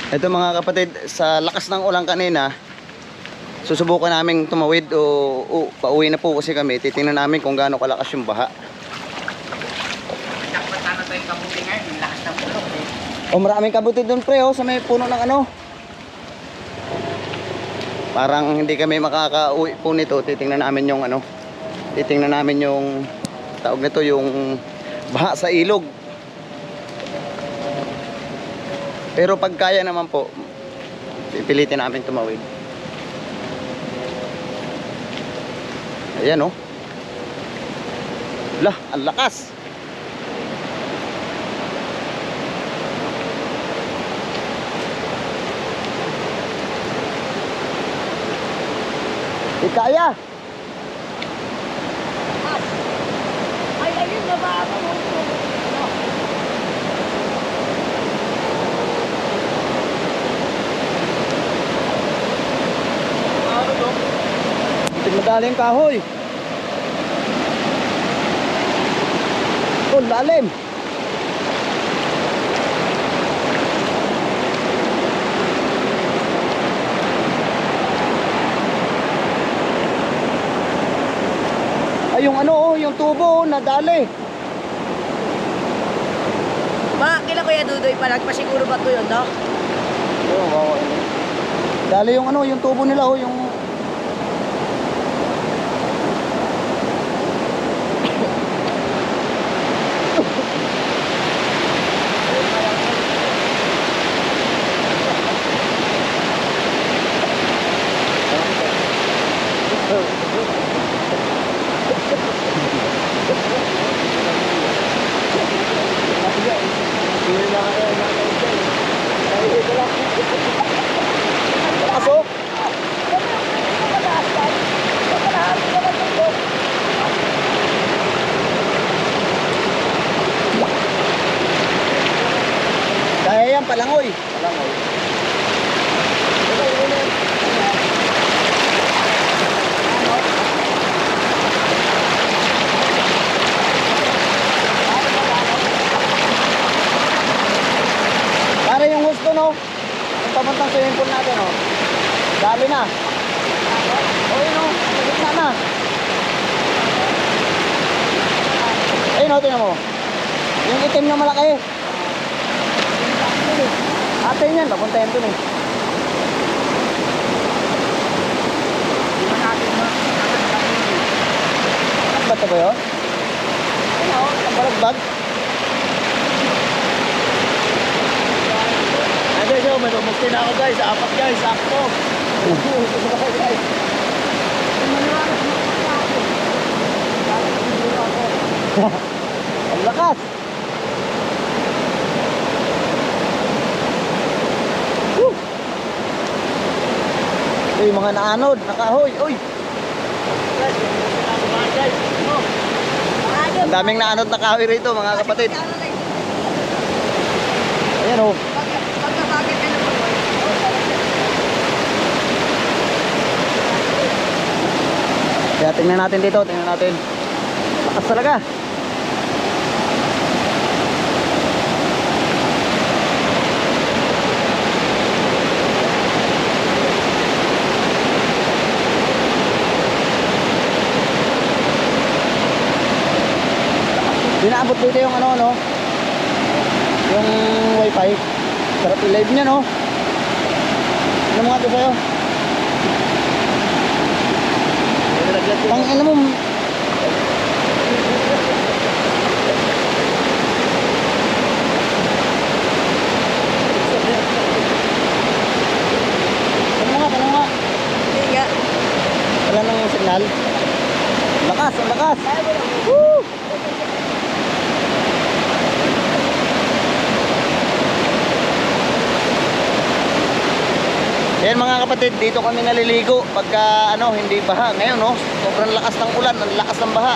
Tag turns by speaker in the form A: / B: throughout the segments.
A: Ito mga kapatid, sa lakas ng ulan kanina, susubukan namin tumawid o pauwi na po kasi kami. Titingnan namin kung gaano kalakas yung baha.
B: Nakapatana tayong kabuti ngayon, yung lakas ng puno eh.
A: O maraming kabuti doon pre, sa may puno ng ano. Parang hindi kami makakauwi po nito. Titingnan namin yung ano. Titingnan namin yung tawag nito, yung baha sa ilog. Pero pag kaya naman po, pipilitin namin tumawid. Ayan oh. Lah, ang lakas. Di kaya.
C: Ay, ayun na ba ako?
A: Madaling kahoy. Oh, lalim. Ay, yung ano, yung tubo, nadali.
C: Ba, kila Kuya Dudoy pa, nagpasiguro ba ito yun, no?
A: Oh, wow. Dali yung ano, yung tubo nila, oh, yung Aso? Kaya yan, palangoy. Palangoy. Para yung gusto, no? Ang pamuntang swimming pool natin, no? Dali na. O, yun, no? Gitna na. Ayun, no? Tingnan mo. Yung itim na malaki. Atin yan, papunta yan dun eh. Ang bata ba yun? Ano? Ang balagbag?
B: Ano yun, may bumukti na ako guys, apat guys, sakto.
A: Ang lakas! Woo! Uy, mga naanod, nakahoy, uy! Ang daming naanod na kahoy rito mga kapatid. Ayan o. Kaya tingnan natin dito, tingnan natin. Lakas talaga. Dinaabot dito yung ano, no? Yung wifi. Sarap i-live niya, no? Ano mga ito sa'yo? Pang ina mo. Ano nga?
C: Hindi nga.
A: Wala nang signal. Lakas, ang lakas. Woo! Yan mga kapatid, dito kami naliligo pagka ano, hindi baha. Ngayon no, sobrang lakas ng ulan, ang lakas ng baha.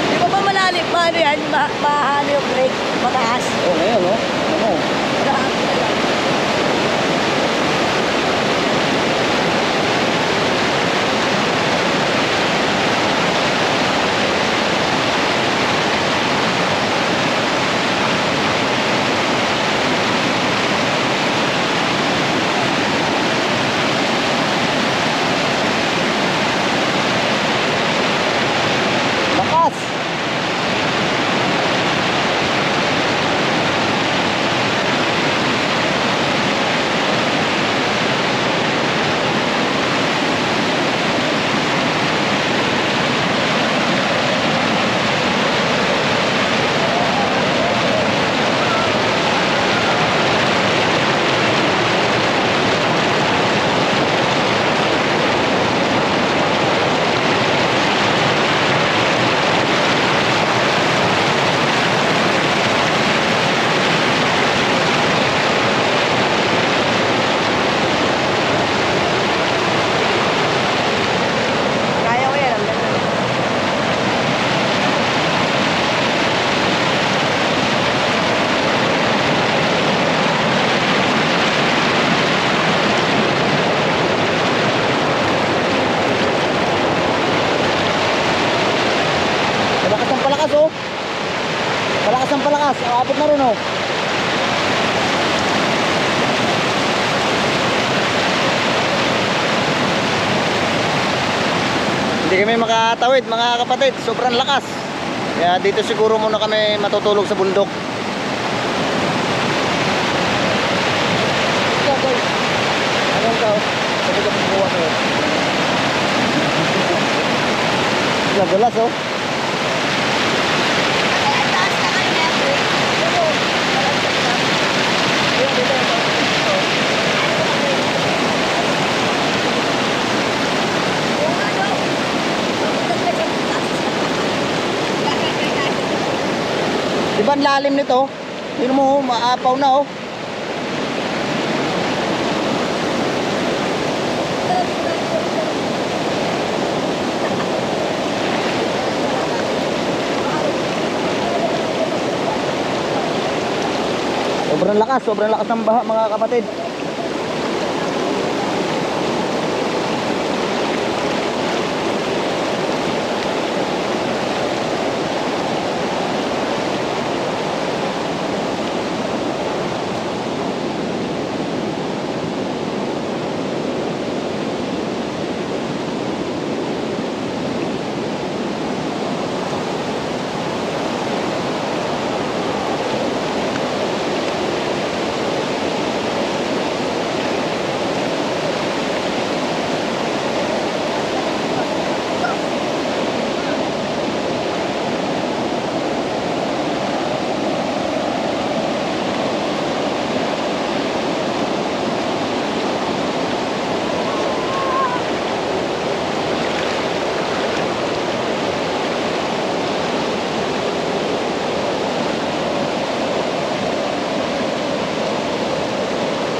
C: Di ba malalim? Paano yan? Mahalo yung brake? Mataas?
A: Oh, ngayon no. Ano?
C: Mataas na lang.
A: malakas. Aabot na rin oh. Hindi kami makatawid mga kapatid, sobrang lakas. Kaya dito siguro muna kami matutulog sa bundok. Ito guys, anong tao? Sabi ka pagkuha ko. Lagulas oh.
C: Ang taas na kanina, break. Pero, malagsak na.
B: Ayan, dito, ito.
C: Yung ano, naglag ang taas.
A: Di ba ang lalim nito? Tingnan mo oh, maapaw na oh. Sobrang lakas ng baha mga kapatid.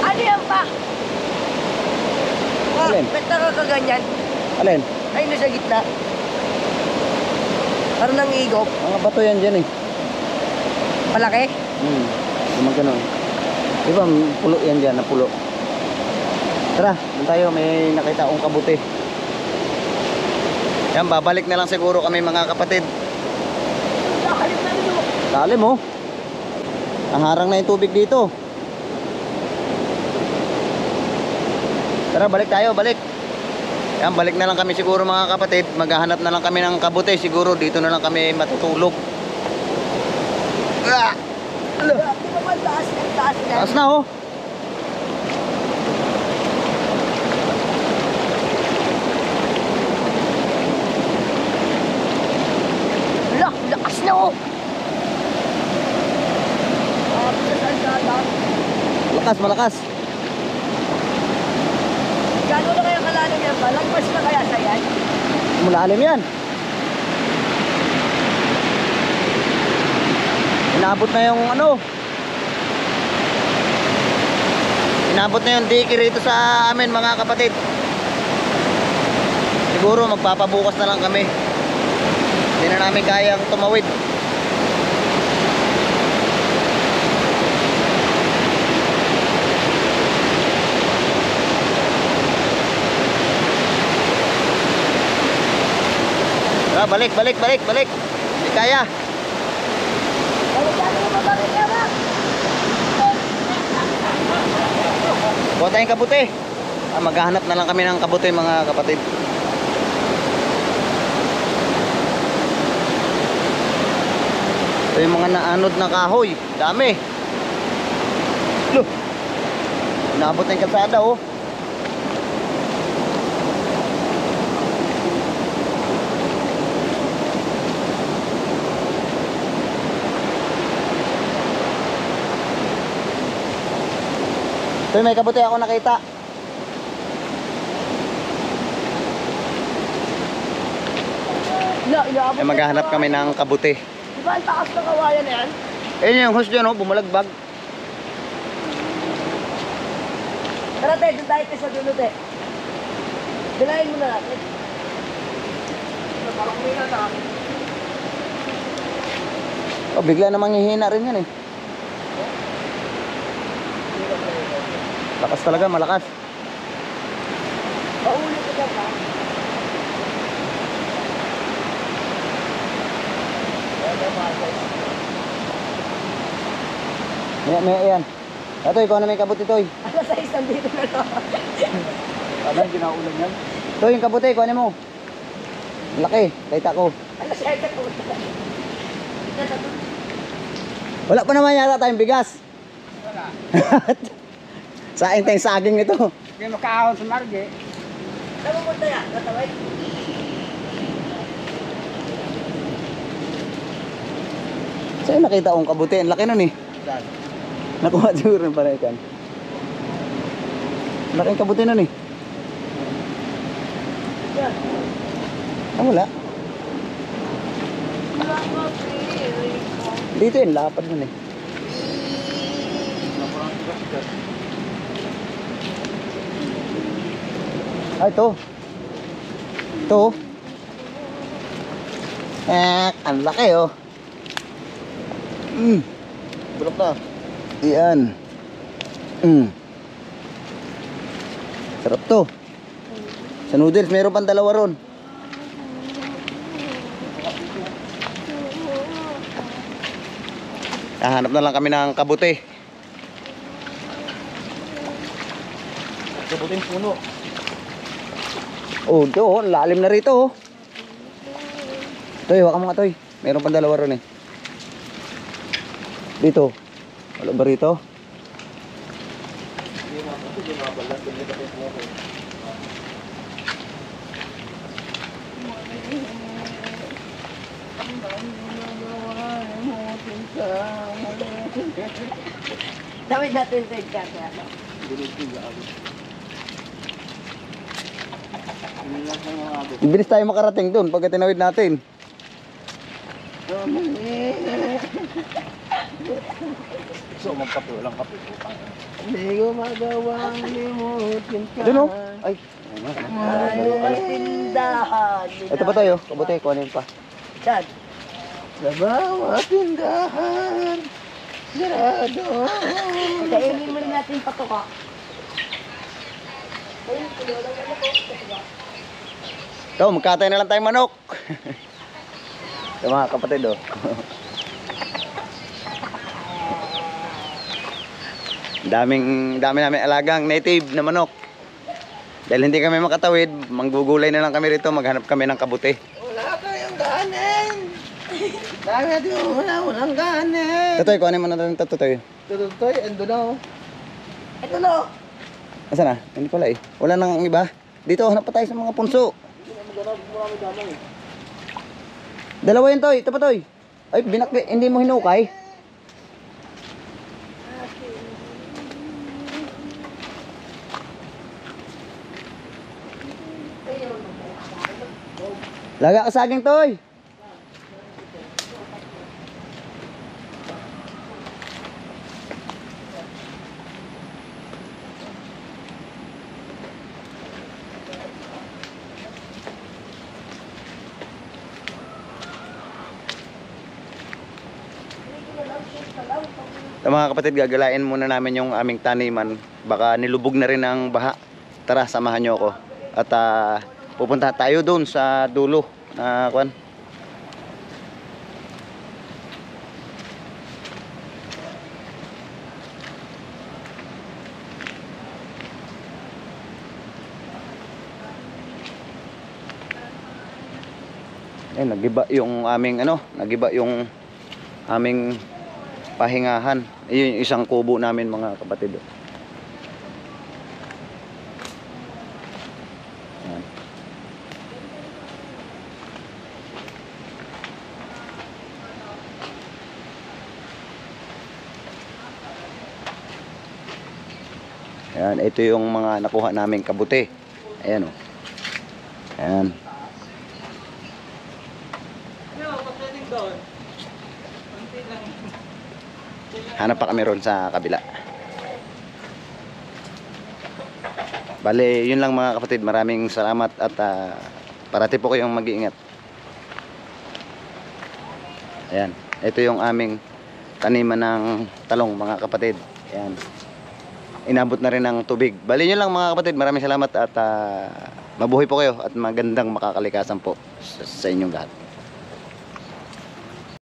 C: Ano yan pa?
A: Alin?
C: Ba't nakakaganyan?
A: Alin?
C: Ay, nasa gitna. Parang nangigop.
A: Mga bato yan dyan eh.
C: Malaki.
A: Gumagano. Di ba pulo yan dyan, na pulo. Tara, doon tayo, may nakita akong kabuti. Yan, babalik na lang siguro kami mga kapatid.
C: Nakalit na nyo.
A: Lalim oh. Naharang na yung tubig dito. Tara, balik tayo, balik. Yan, balik na lang kami siguro mga kapatid. Maghahanap na lang kami ng kabuti. Siguro dito na lang kami matutulog. Ah! Alo.
C: Di ba man taas? Ang taas na.
A: Taas na oh.
C: Lakas na oh.
A: Malakas, malakas.
C: Gano'n na kaya kalalim yan ba? Lagpas na kaya sa yan?
A: Malalim yan. Inabot na yung ano. Inabot na yung diki rito sa amin mga kapatid. Siguro magpapabukas na lang kami. Hindi na namin kayang tumawid. Balik. Hindi kaya. Buha tayong kabuti. Maghahanap na lang kami ng kabuti mga kapatid. Ito yung mga naanod na kahoy. Dami. Loh. Naabot na yung kalsada oh. Ito may kabuti ako nakita. Maghahanap kami ng kabuti.
C: Di ba ang taas na kawayan na yan?
A: Ayun yung host dyan oh, bumalagbag.
C: Tara tayo, doon tayo sa dulo tayo. Bilahin mo na natin. Parang kumina na.
A: Oh, bigla namang hihina rin yan eh. Lakas talaga, malakas.
C: Pauli ko ka pa.
A: Ayan. Ito, ikaw na may kabuti, Toy.
C: Alas 6 nandito na to.
B: Parang ginaulan yan.
A: Toy, yung kabuti, ikaw mo. Laki, kahit ako.
C: Alas 7 na to.
A: Wala pa naman yata tayong bigas.
B: Wala.
A: Saing tayong saging ito.
B: Hindi makaahon sa marge.
C: Saan mo punta yan? Natawid?
A: Sa'yo nakita kong kabuti. Ang laki nun eh.
B: Saan?
A: Nakuha siguro ng panayikan. Laking kabuti nun eh.
C: Yan.
A: Ah, wala. Dito yun, lapad nun eh. Ah, ito. Ito. Ang laki oh.
B: Bulok na.
A: Yan. Sarap to. Sa noodles, meron pang dalawa ron. Hanap na lang kami ng kabuti.
B: Kabuting puno.
A: Oh, ito oh, lalim na rito oh. Toy, hawakan mo nga Toy. Meron pang dalawa ron eh. Dito. Wala ba rito?
C: Tawid natin sa kaya.
A: Bilis tayo makarating doon pagka tinawid natin.
B: So, magkape. Walang kape.
C: Hindi ko magawang limutin ka.
A: Doon oh. Ay.
C: May tindahan.
A: Ito pa tayo. Kabuti, kuhanin pa.
C: Saan?
B: Sa bawat tindahan. Sarado.
C: Kainin mo rin natin patuka.
A: Ito, magkatay na lang tayong manok. Ito mga kapatid oh. Dami namin alagang native na manok. Dahil hindi kami makatawid, manggugulay na lang kami rito, maghanap kami ng kabuti.
B: Wala kayong ganin. Dami natin walang ganin.
A: Tutoy, kuhanin mo na rin ito, Tutoy.
B: Tutoy, ando na oh.
C: Ito no.
A: Asan na? Hindi pala eh. Wala nang iba. Dito, hanap pa tayo sa mga punso. Dalawa yun, Toy. Ito pa, Toy. Ay, hindi mo hinukay. Laga ka saging, Toy. Mga kapatid, gagalain muna namin yung aming taniman. Baka nilubog na rin ang baha. Tara, samahan nyo ako. At pupunta tayo doon sa dulo na kwan. Eh, nagiba yung aming nagiba yung aming pahingahan. Ayun yung isang kubo namin mga kapatid. Ayan. Ayan, ito yung mga nakuha naming kabuti. Ayan oh. Ayan. Hanap pa kami ron sa kabila. Bale, yun lang mga kapatid. Maraming salamat at parati po kayong mag-iingat. Ayan. Ito yung aming taniman ng talong mga kapatid. Ayan. Inabot na rin ng tubig. Bale, yun lang mga kapatid. Maraming salamat at mabuhay po kayo at magandang makakalikasan po sa inyong lahat.